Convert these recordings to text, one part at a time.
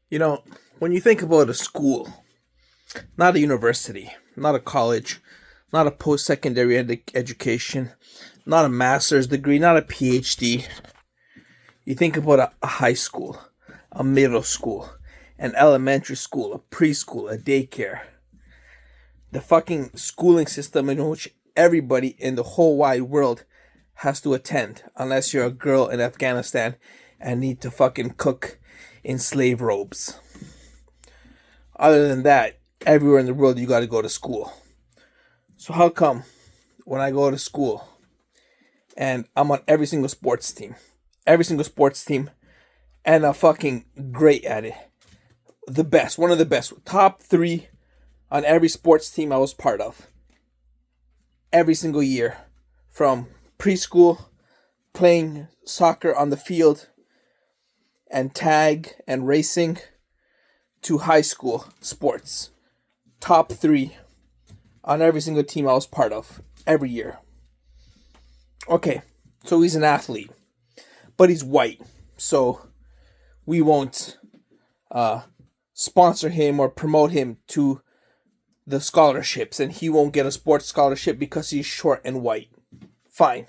You know, when you think about a school, not a university, not a college, not a post secondary education, not a master's degree, not a PhD, you think about a high school, a middle school, an elementary school, a preschool, a daycare. The fucking schooling system in which everybody in the whole wide world has to attend, unless you're a girl in Afghanistan and need to fucking cook in slave robes. Other than that, everywhere in the world you gotta go to school. So how come when I go to school and I'm on every single sports team, and I'm fucking great at it, the best, one of the best, top three on every sports team I was part of, every single year, from preschool, playing soccer on the field, and tag and racing, to high school sports, top three on every single team I was part of every year. Okay, so he's an athlete, but he's white, so we won't sponsor him or promote him to the scholarships, and he won't get a sports scholarship because he's short and white. Fine.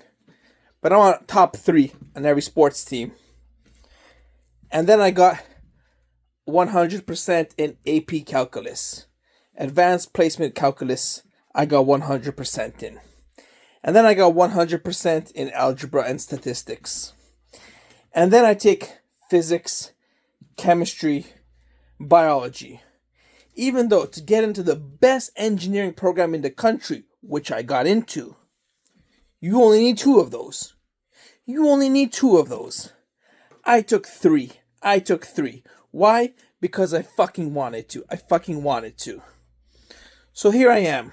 But I'm on top three on every sports team. And then I got 100% in AP Calculus. Advanced Placement Calculus, I got 100% in. And then I got 100% in Algebra and Statistics. And then I take Physics, Chemistry, Biology. Even though to get into the best engineering program in the country, which I got into, you only need two of those. I took three. Why? Because I fucking wanted to. So here I am,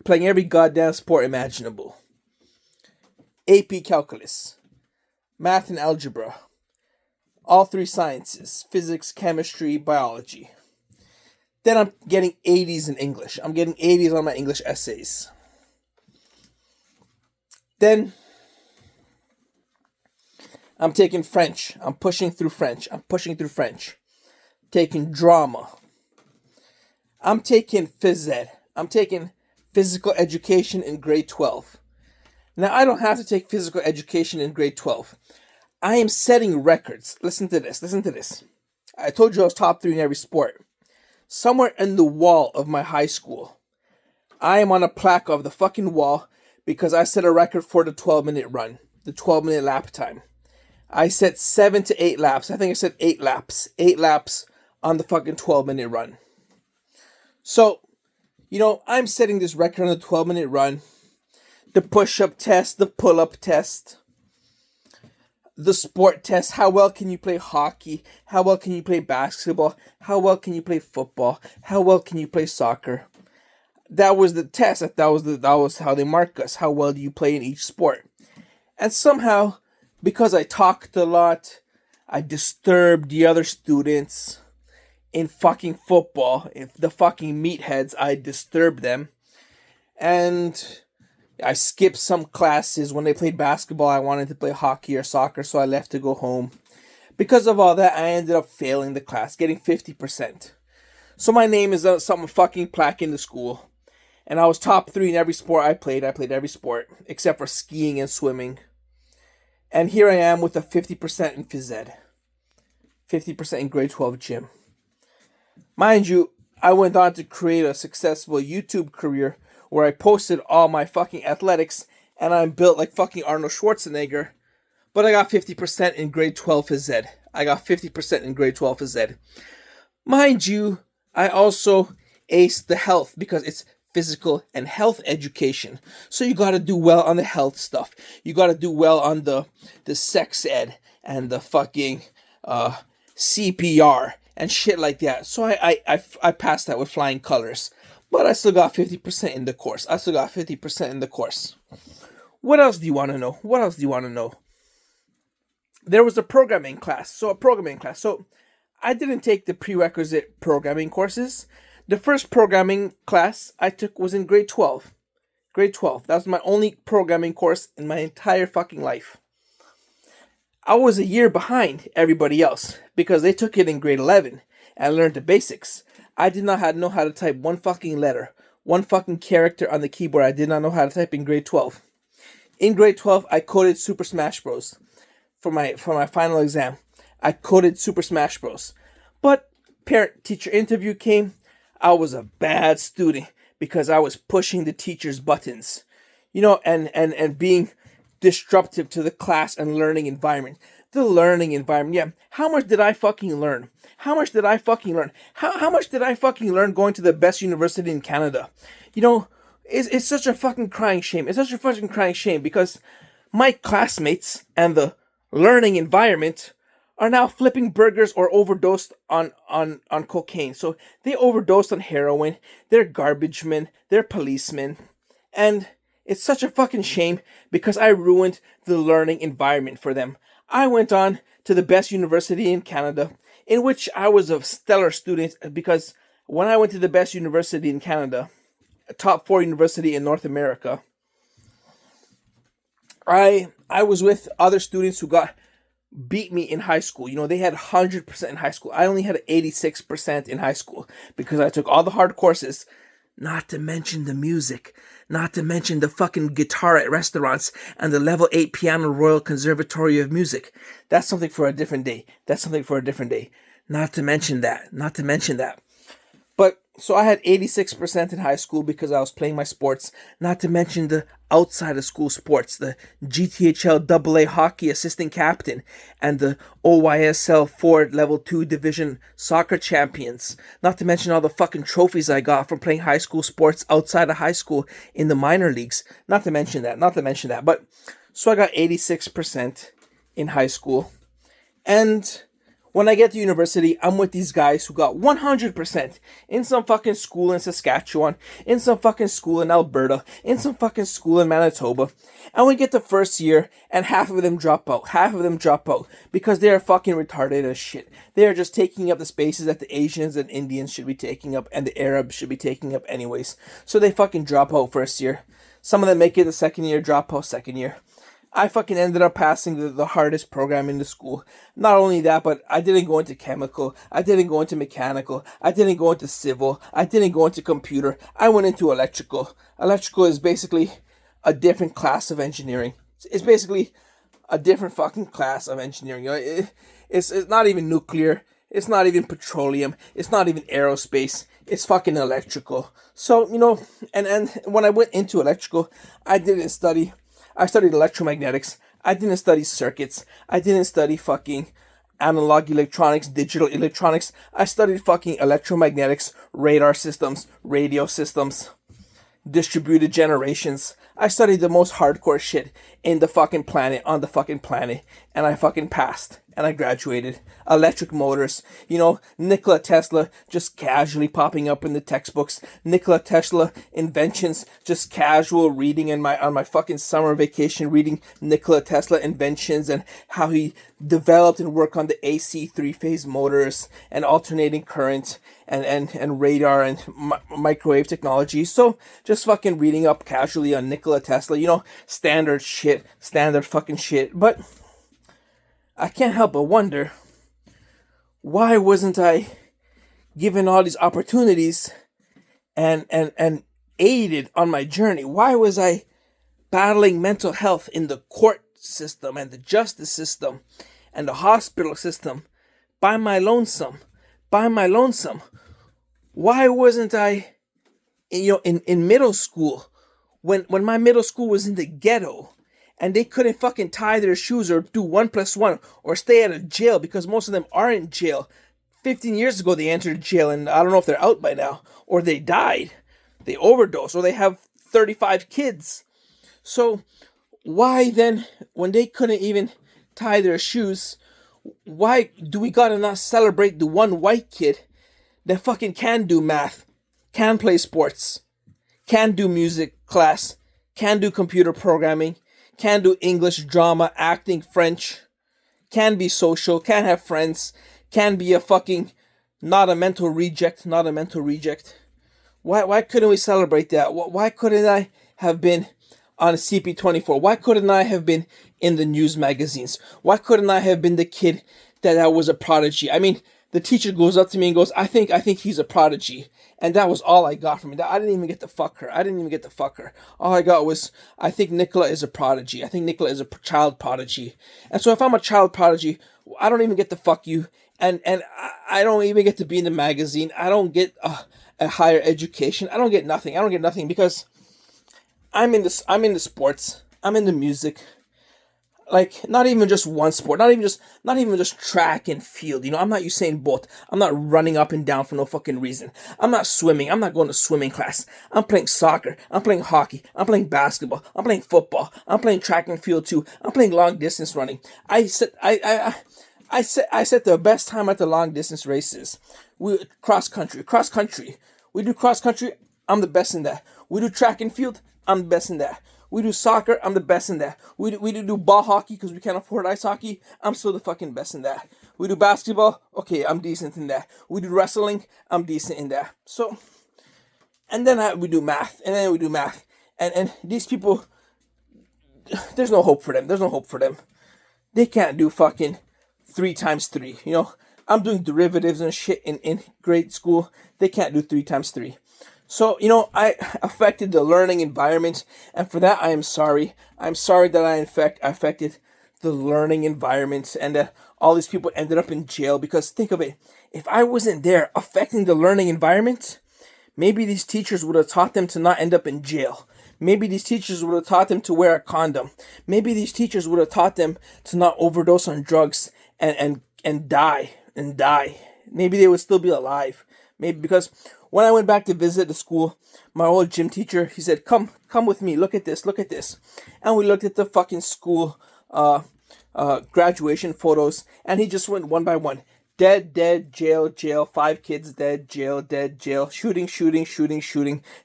playing every goddamn sport imaginable. AP Calculus, Math and Algebra, all three sciences, Physics, Chemistry, Biology. Then I'm getting 80s in English. I'm getting 80s on my English essays. Then I'm taking French. I'm pushing through French. Taking drama. I'm taking phys ed. I'm taking physical education in grade 12. Now, I don't have to take physical education in grade 12. I am setting records. Listen to this. I told you I was top three in every sport. Somewhere in the wall of my high school, I am on a plaque of the fucking wall because I set a record for the 12-minute run, the 12-minute lap time. I set 7 to 8 laps. I think I said 8 laps. 8 laps on the fucking 12-minute run. So, I'm setting this record on the 12-minute run. The push-up test, the pull-up test, the sport test. How well can you play hockey? How well can you play basketball? How well can you play football? How well can you play soccer? That was the test. That was how they mark us. How well do you play in each sport? And somehow, because I talked a lot, I disturbed the other students in fucking football. If the fucking meatheads, I disturbed them. And I skipped some classes. When they played basketball, I wanted to play hockey or soccer, so I left to go home. Because of all that, I ended up failing the class, getting 50%. So my name is on some fucking plaque in the school. And I was top three in every sport I played. I played every sport, except for skiing and swimming. And here I am with a 50% in phys ed. 50% in grade 12 gym. Mind you, I went on to create a successful YouTube career where I posted all my fucking athletics, and I'm built like fucking Arnold Schwarzenegger, but I got 50% in grade 12 phys ed. Mind you, I also aced the health because it's physical and health education. So you gotta do well on the health stuff. You gotta do well on the sex ed and the fucking CPR and shit like that. So I passed that with flying colors. But I still got 50% in the course. What else do you want to know? There was a programming class. So I didn't take the prerequisite programming courses. The first programming class I took was in grade 12. That was my only programming course in my entire fucking life. I was a year behind everybody else because they took it in grade 11 and learned the basics. I did not know how to type one fucking letter, one fucking character on the keyboard. I did not know how to type in grade 12. In grade 12, I coded Super Smash Bros. For my final exam. I coded Super Smash Bros. But parent-teacher interview came. I was a bad student because I was pushing the teacher's buttons, and being disruptive to the class and learning environment. The learning environment, yeah. How much did I fucking learn? How much did I fucking learn? How much did I fucking learn going to the best university in Canada? It's such a fucking crying shame. It's such a fucking crying shame because my classmates and the learning environment are now flipping burgers or overdosed on cocaine. So they overdosed on heroin. They're garbage men. They're policemen. And it's such a fucking shame because I ruined the learning environment for them. I went on to the best university in Canada, in which I was a stellar student because when I went to the best university in Canada, a top 4 university in North America, I was with other students who beat me in high school. They had 100% in high school. I only had 86% in high school because I took all the hard courses, not to mention the music, not to mention the fucking guitar at restaurants and the level 8 piano Royal Conservatory of Music. That's something for a different day. Not to mention that. But so I had 86% in high school because I was playing my sports, not to mention the outside of school sports, the GTHL AA hockey assistant captain and the OYSL Ford level 2 division soccer champions, not to mention all the fucking trophies I got from playing high school sports outside of high school in the minor leagues, not to mention that. But so I got 86% in high school, and when I get to university, I'm with these guys who got 100% in some fucking school in Saskatchewan, in some fucking school in Alberta, in some fucking school in Manitoba. And we get to first year and half of them drop out because they are fucking retarded as shit. They are just taking up the spaces that the Asians and Indians should be taking up and the Arabs should be taking up anyways. So they fucking drop out first year. Some of them make it the second year, drop out second year. I fucking ended up passing the hardest program in the school. Not only that, but I didn't go into chemical. I didn't go into mechanical. I didn't go into civil. I didn't go into computer. I went into electrical. Electrical is basically a different class of engineering. It's basically a different fucking class of engineering. It's not even nuclear. It's not even petroleum. It's not even aerospace. It's fucking electrical. So, and when I went into electrical, I studied electromagnetics. I didn't study circuits. I didn't study fucking analog electronics, digital electronics. I studied fucking electromagnetics, radar systems, radio systems, distributed generations. I studied the most hardcore shit in the fucking planet, on the fucking planet, and I fucking passed. And I graduated. Electric motors. Nikola Tesla just casually popping up in the textbooks. Nikola Tesla inventions, just casual reading on my fucking summer vacation, reading Nikola Tesla inventions and how he developed and worked on the AC 3-phase motors and alternating current and radar and microwave technology. So just fucking reading up casually on Nikola Tesla, standard fucking shit. But I can't help but wonder, why wasn't I given all these opportunities and aided on my journey? Why was I battling mental health in the court system and the justice system and the hospital system by my lonesome? Why wasn't I, in middle school, when my middle school was in the ghetto, and they couldn't fucking tie their shoes or do 1 + 1 or stay out of jail because most of them are in jail. 15 years ago they entered jail and I don't know if they're out by now, or they died, they overdosed, or they have 35 kids. So why then, when they couldn't even tie their shoes, why do we gotta not celebrate the one white kid that fucking can do math, can play sports, can do music class, can do computer programming, can do English, drama, acting, French, can be social, can have friends, can be a fucking, not a mental reject. Why couldn't we celebrate that? Why couldn't I have been on CP24? Why couldn't I have been in the news magazines? Why couldn't I have been the kid that was a prodigy? I mean, the teacher goes up to me and goes, I think he's a prodigy. And that was all I got from it. I didn't even get to fuck her. All I got was, I think Nicola is a prodigy. I think Nicola is a child prodigy. And so if I'm a child prodigy, I don't even get to fuck you. And I don't even get to be in the magazine. I don't get a higher education. I don't get nothing because I'm in the sports. I'm in the music. Like, not even just one sport, not even just track and field. You know, I'm not Usain Bolt. I'm not running up and down for no fucking reason. I'm not swimming. I'm not going to swimming class. I'm playing soccer. I'm playing hockey. I'm playing basketball. I'm playing football. I'm playing track and field too. I'm playing long distance running. I set the best time at the long distance races. Cross country. We do cross country. I'm the best in that. We do track and field. I'm the best in that. We do soccer, I'm the best in that. We do ball hockey because we can't afford ice hockey. I'm still the fucking best in that. We do basketball, okay, I'm decent in that. We do wrestling, I'm decent in that. So, and then we do math, And these people, there's no hope for them. They can't do fucking 3 times 3, you know. I'm doing derivatives and shit in grade school. They can't do 3 times 3. So, you know, I affected the learning environment, and for that I am sorry. I'm sorry that I affected the learning environment, and that all these people ended up in jail, because think of it, if I wasn't there affecting the learning environment, maybe these teachers would have taught them to not end up in jail. Maybe these teachers would have taught them to wear a condom. Maybe these teachers would have taught them to not overdose on drugs and die. Maybe they would still be alive. Maybe, because when I went back to visit the school, my old gym teacher, he said, come with me, look at this. And we looked at the fucking school graduation photos, and he just went one by one. Dead, jail, 5 kids dead, jail, shooting,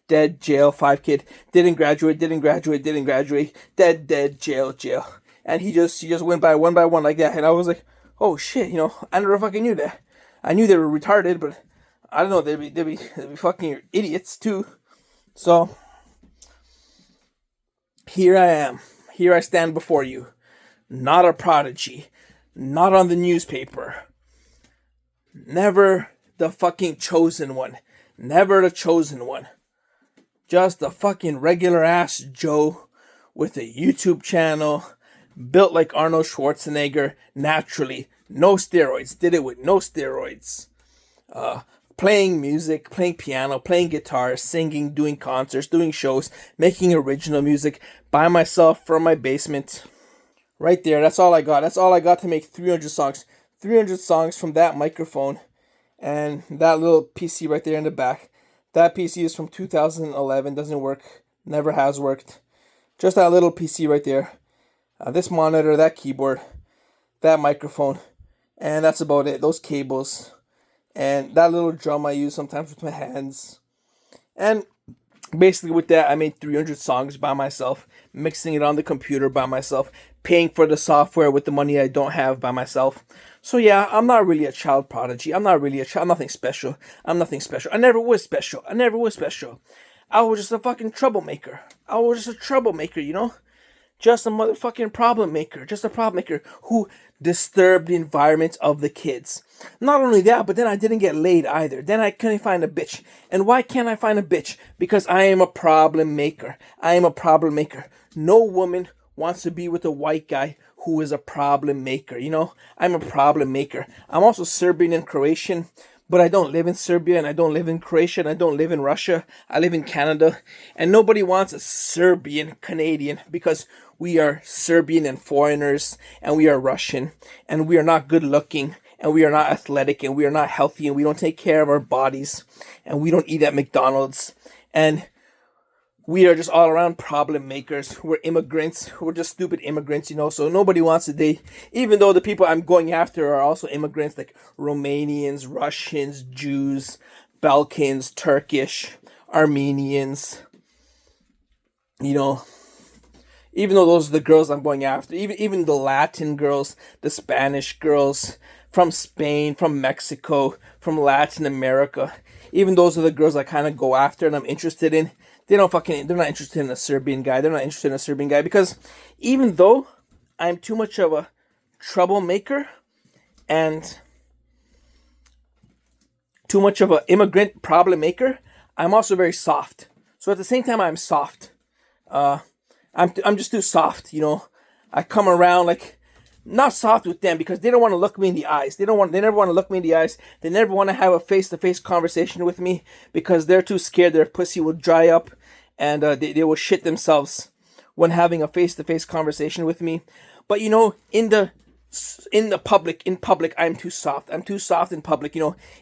dead, jail, 5 kid, didn't graduate, dead, jail. And he just went by one like that, and I was like, oh shit, you know, I never fucking knew that. I knew they were retarded, but I don't know, they'd be fucking idiots too. So, here I am. Here I stand before you. Not a prodigy. Not on the newspaper. Never the fucking chosen one. Never the chosen one. Just a fucking regular ass Joe with a YouTube channel, built like Arnold Schwarzenegger, naturally. No steroids. Did it with no steroids. Playing music, playing piano, playing guitar, singing, doing concerts, doing shows, making original music by myself from my basement. Right there, that's all I got. That's all I got to make 300 songs. 300 songs from that microphone and that little PC right there in the back. That PC is from 2011, doesn't work, never has worked. Just that little PC right there. This monitor, that keyboard, that microphone, and that's about it. Those cables. And that little drum I use sometimes with my hands. And basically with that, I made 300 songs by myself, mixing it on the computer by myself, paying for the software with the money I don't have by myself. So yeah, I'm not really a child prodigy. I'm nothing special. I never was special. I was just a fucking troublemaker. You know? Just a motherfucking problem maker. Just a problem maker who disturbed the environment of the kids. Not only that, but then I didn't get laid either. Then I couldn't find a bitch. And why can't I find a bitch? Because I am a problem maker. No woman wants to be with a white guy who is a problem maker. You know, I'm a problem maker. I'm also Serbian and Croatian, but I don't live in Serbia, and I don't live in Croatia, and I don't live in Russia. I live in Canada, and nobody wants a Serbian Canadian, because we are Serbian and foreigners, and we are Russian, and we are not good looking, and we are not athletic, and we are not healthy, and we don't take care of our bodies, and we don't eat at McDonald's, and we are just all around problem makers. We're immigrants. We're just stupid immigrants, you know. So nobody wants to date, even though the people I'm going after are also immigrants, like Romanians, Russians, Jews, Balkans, Turkish, Armenians. You know, even though those are the girls I'm going after, even the Latin girls, the Spanish girls from Spain, from Mexico, from Latin America, even those are the girls I kind of go after and I'm interested in. they're not interested in a Serbian guy. They're not interested in a Serbian guy because even though I'm too much of a troublemaker and too much of an immigrant problem maker, I'm also very soft. So at the same time, I'm soft. I'm just too soft, I come around like not soft with them because they don't want to look me in the eyes. They never want to look me in the eyes. They never want to have a face-to-face conversation with me because they're too scared their pussy will dry up and they will shit themselves when having a face-to-face conversation with me. But in public, I'm too soft. I'm too soft in public.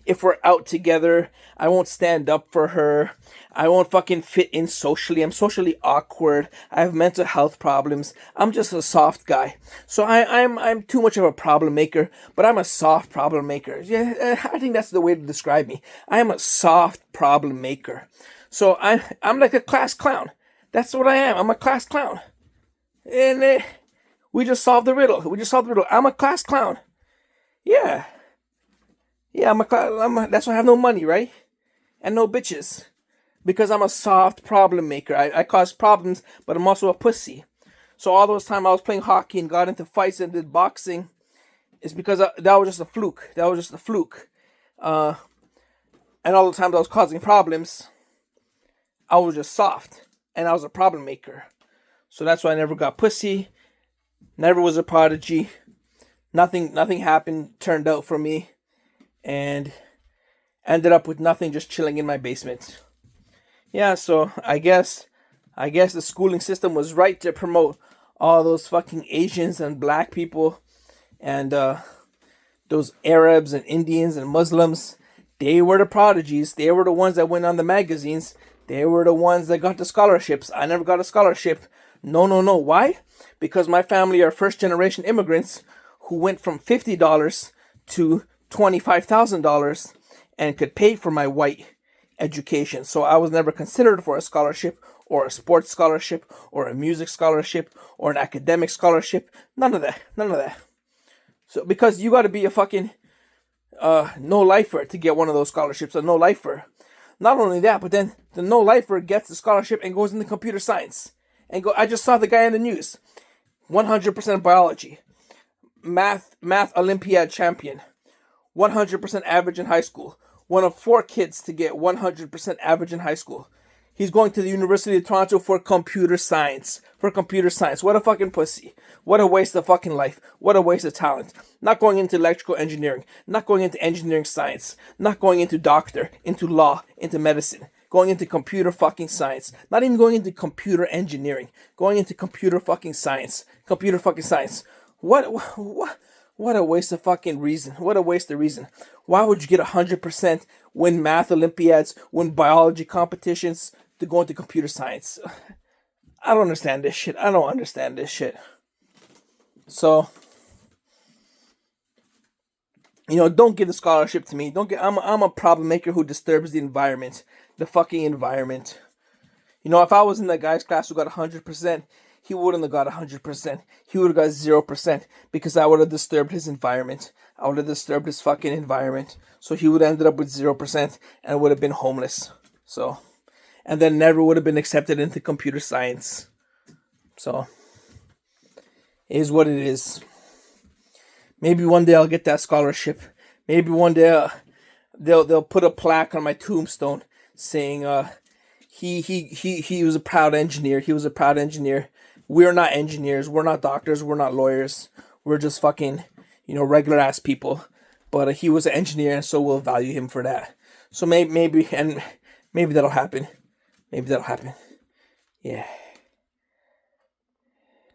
If we're out together, I won't stand up for her. I won't fucking fit in socially. I'm socially awkward. I have mental health problems. I'm just a soft guy. So I'm too much of a problem maker, but I'm a soft problem maker. Yeah, I think that's the way to describe me. I am a soft problem maker. So I'm like a class clown. That's what I am. I'm a class clown. And we just solved the riddle. I'm a class clown. Yeah. Yeah, that's why I have no money, right? And no bitches. Because I'm a soft problem maker. I cause problems, but I'm also a pussy. So all those times I was playing hockey and got into fights and did boxing, it's because that was just a fluke. And all the times I was causing problems, I was just soft. And I was a problem maker. So that's why I never got pussy. Never was a prodigy. Nothing turned out for me. And ended up with nothing, just chilling in my basement. Yeah, so I guess the schooling system was right to promote all those fucking Asians and black people and those Arabs and Indians and Muslims. They were the prodigies. They were the ones that went on the magazines. They were the ones that got the scholarships. I never got a scholarship. No. Why? Because my family are first generation immigrants who went from $50 to $25,000 and could pay for my white education. So I was never considered for a scholarship or a sports scholarship or a music scholarship or an academic scholarship. None of that. So because you got to be a fucking no-lifer to get one of those scholarships, a no-lifer. Not only that, but then the no-lifer gets the scholarship and goes into computer science. I just saw the guy in the news. 100% biology. Math Olympiad champion. 100% average in high school. One of 4 kids to get 100% average in high school. He's going to the University of Toronto for computer science. What a fucking pussy. What a waste of fucking life. What a waste of talent. Not going into electrical engineering. Not going into engineering science. Not going into doctor, into law, into medicine. Going into computer fucking science. Not even going into computer engineering. Going into computer fucking science. What a waste of fucking reason. What a waste of reason. Why would you get 100%, win math Olympiads, win biology competitions to go into computer science? I don't understand this shit. So, don't give the scholarship to me. I'm a problem maker who disturbs the environment. The fucking environment. If I was in that guy's class who got 100%, he wouldn't have got 100%. He would have got 0% because I would have disturbed his environment. I would have disturbed his fucking environment. So he would have ended up with 0% and would have been homeless. So, and then never would have been accepted into computer science. So, it is what it is. Maybe one day I'll get that scholarship. Maybe one day they'll put a plaque on my tombstone saying he was a proud engineer. We're not engineers. We're not doctors. We're not lawyers. We're just fucking, regular ass people. But he was an engineer, and so we'll value him for that. So maybe that'll happen. Yeah.